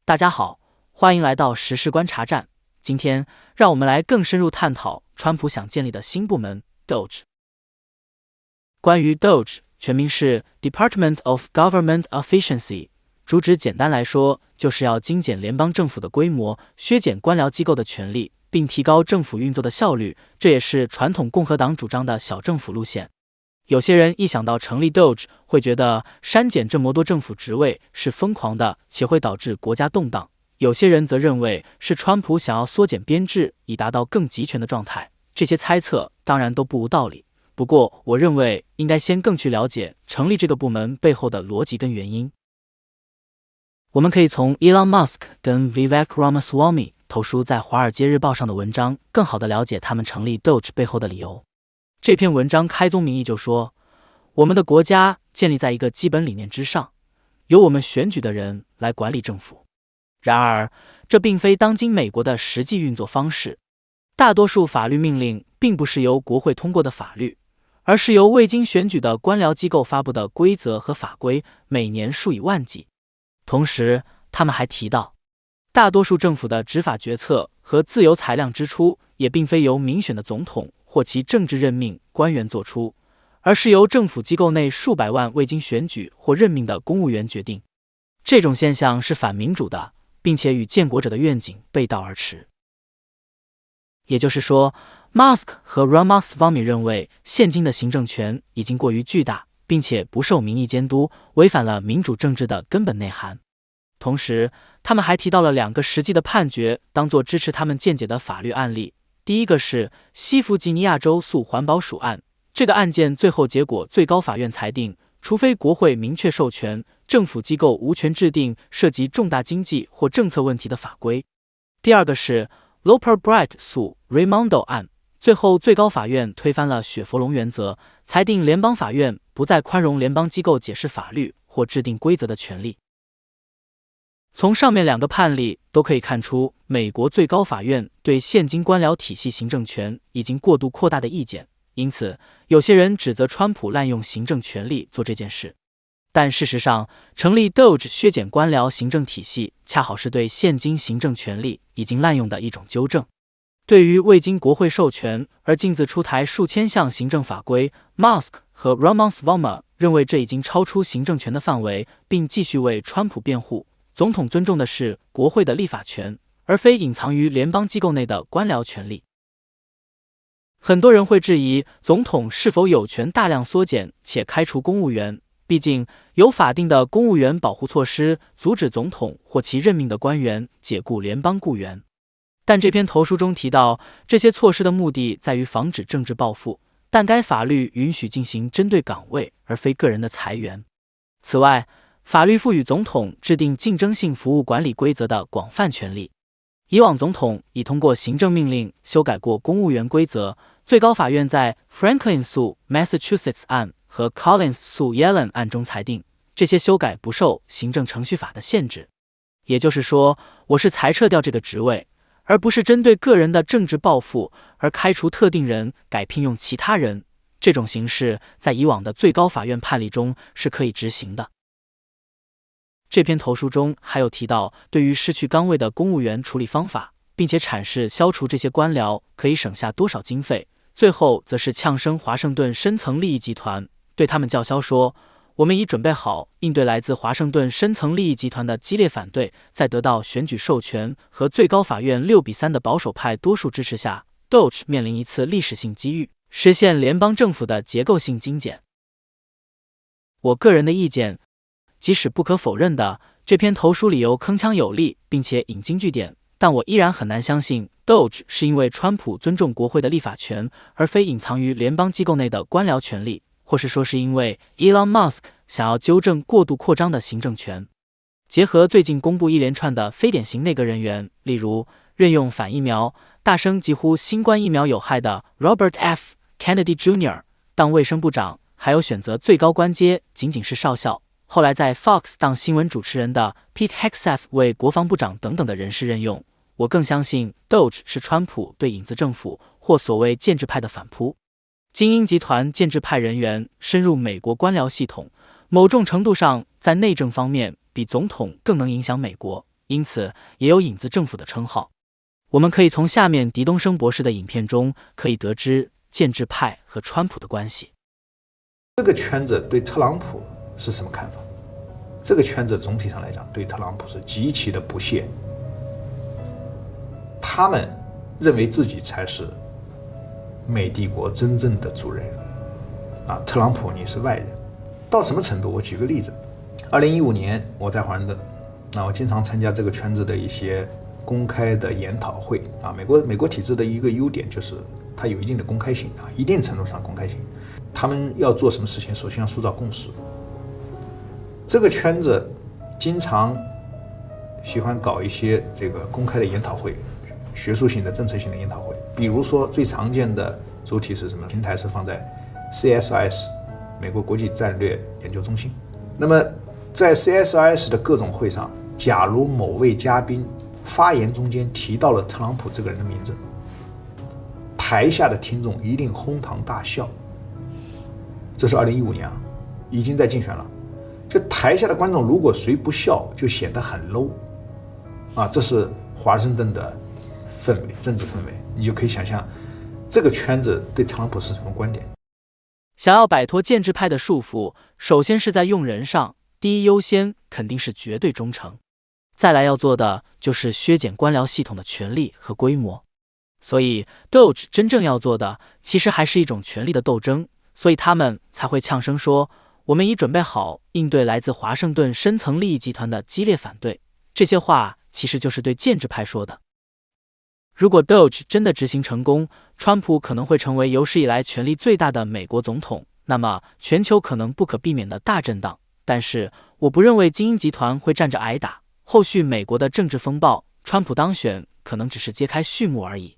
大家好，欢迎来到时事观察站。今天让我们来更深入探讨川普想建立的新部门 DOGE。关于 DOGE， 全名是 Department of Government Efficiency， 主旨简单来说就是要精简联邦政府的规模，削减官僚机构的权力，并提高政府运作的效率。这也是传统共和党主张的小政府路线。有些人一想到成立 DOGE， 会觉得删减这么多政府职位是疯狂的，且会导致国家动荡。有些人则认为是川普想要缩减编制，以达到更集权的状态。这些猜测当然都不无道理，不过我认为应该先更去了解成立这个部门背后的逻辑跟原因。我们可以从 Elon Musk 跟 Vivek Ramaswamy 投书在《华尔街日报》上的文章，更好地了解他们成立 DOGE 背后的理由。这篇文章开宗明义就说，我们的国家建立在一个基本理念之上，由我们选举的人来管理政府。然而，这并非当今美国的实际运作方式。大多数法律命令并不是由国会通过的法律，而是由未经选举的官僚机构发布的规则和法规，每年数以万计。同时，他们还提到，大多数政府的执法决策和自由裁量支出也并非由民选的总统或其政治任命官员做出，而是由政府机构内数百万未经选举或任命的公务员决定。这种现象是反民主的，并且与建国者的愿景背道而驰。也就是说 ，Musk 和 Ramaswamy 认为现今的行政权已经过于巨大，并且不受民意监督，违反了民主政治的根本内涵。同时，他们还提到了两个实际的判决，当作支持他们见解的法律案例。第一个是西弗吉尼亚州诉环保署案，这个案件最后结果最高法院裁定，除非国会明确授权，政府机构无权制定涉及重大经济或政策问题的法规。第二个是 Loper Bright 诉 Raimondo 案，最后最高法院推翻了雪佛龙原则，裁定联邦法院不再宽容联邦机构解释法律或制定规则的权利。从上面两个判例都可以看出，美国最高法院对现今官僚体系行政权已经过度扩大的意见，因此有些人指责川普滥用行政权力做这件事。但事实上，成立 DOGE 削减官僚行政体系，恰好是对现今行政权力已经滥用的一种纠正。对于未经国会授权而径自出台数千项行政法规， Musk 和 Ramaswamy 认为这已经超出行政权的范围，并继续为川普辩护。总统尊重的是国会的立法权，而非隐藏于联邦机构内的官僚权力。很多人会质疑总统是否有权大量缩减且开除公务员，毕竟有法定的公务员保护措施阻止总统或其任命的官员解雇联邦雇员。但这篇投书中提到，这些措施的目的在于防止政治报复，但该法律允许进行针对岗位而非个人的裁员。此外，法律赋予总统制定竞争性服务管理规则的广泛权利。以往总统已通过行政命令修改过公务员规则，最高法院在 Franklin 诉 Massachusetts 案和 Collins 诉 Yellen 案中裁定，这些修改不受行政程序法的限制。也就是说，我是裁撤掉这个职位，而不是针对个人的政治报复而开除特定人，改聘用其他人。这种形式在以往的最高法院判例中是可以执行的。这篇投书中还有提到对于失去岗位的公务员处理方法，并且阐释消除这些官僚可以省下多少经费。最后则是呛声华盛顿深层利益集团，对他们叫嚣说，我们已准备好应对来自华盛顿深层利益集团的激烈反对。在得到选举授权和最高法院6-3的保守派多数支持下， DOGE 面临一次历史性机遇，实现联邦政府的结构性精简。我个人的意见，即使不可否认的，这篇投书理由铿锵有力，并且引经据典，但我依然很难相信 DOGE 是因为川普尊重国会的立法权，而非隐藏于联邦机构内的官僚权力，或是说是因为 Elon Musk 想要纠正过度扩张的行政权。结合最近公布一连串的非典型内阁人员，例如任用反疫苗、大声疾呼新冠疫苗有害的 Robert F. Kennedy Jr. 当卫生部长，还有选择最高官阶仅仅是少校，后来在 Fox 当新闻主持人的 Pete Hegseth 为国防部长等等的人事任用，我更相信 DOGE 是川普对影子政府或所谓建制派的反扑。精英集团建制派人员深入美国官僚系统，某种程度上在内政方面比总统更能影响美国，因此也有影子政府的称号。我们可以从下面狄东升博士的影片中可以得知建制派和川普的关系。这个圈子对特朗普是什么看法？这个圈子总体上来讲对特朗普是极其的不屑，他们认为自己才是美帝国真正的主人啊，特朗普你是外人。到什么程度？我举个例子，2015年我在华盛顿，我经常参加这个圈子的一些公开的研讨会啊。美国体制的一个优点就是它有一定的公开性啊，一定程度上公开性。他们要做什么事情，首先要塑造共识。这个圈子经常喜欢搞一些这个公开的研讨会，学术性的、政策性的研讨会。比如说最常见的主题是什么？平台是放在 CSIS 美国国际战略研究中心。那么在 CSIS 的各种会上，假如某位嘉宾发言中间提到了特朗普这个人的名字，台下的听众一定哄堂大笑。这是2015年啊，已经在竞选了。就台下的观众如果谁不笑，就显得很 low 啊。这是华盛顿的氛围，政治氛围，你就可以想象这个圈子对特朗普是什么观点。想要摆脱建制派的束缚，首先是在用人上，第一优先肯定是绝对忠诚，再来要做的就是削减官僚系统的权力和规模。所以 Doge 真正要做的其实还是一种权力的斗争，所以他们才会呛声说，我们已准备好应对来自华盛顿深层利益集团的激烈反对。这些话其实就是对建制派说的。如果 Doge 真的执行成功，川普可能会成为有史以来权力最大的美国总统，那么全球可能不可避免的大震荡。但是我不认为精英集团会站着挨打，后续美国的政治风暴，川普当选可能只是揭开序幕而已。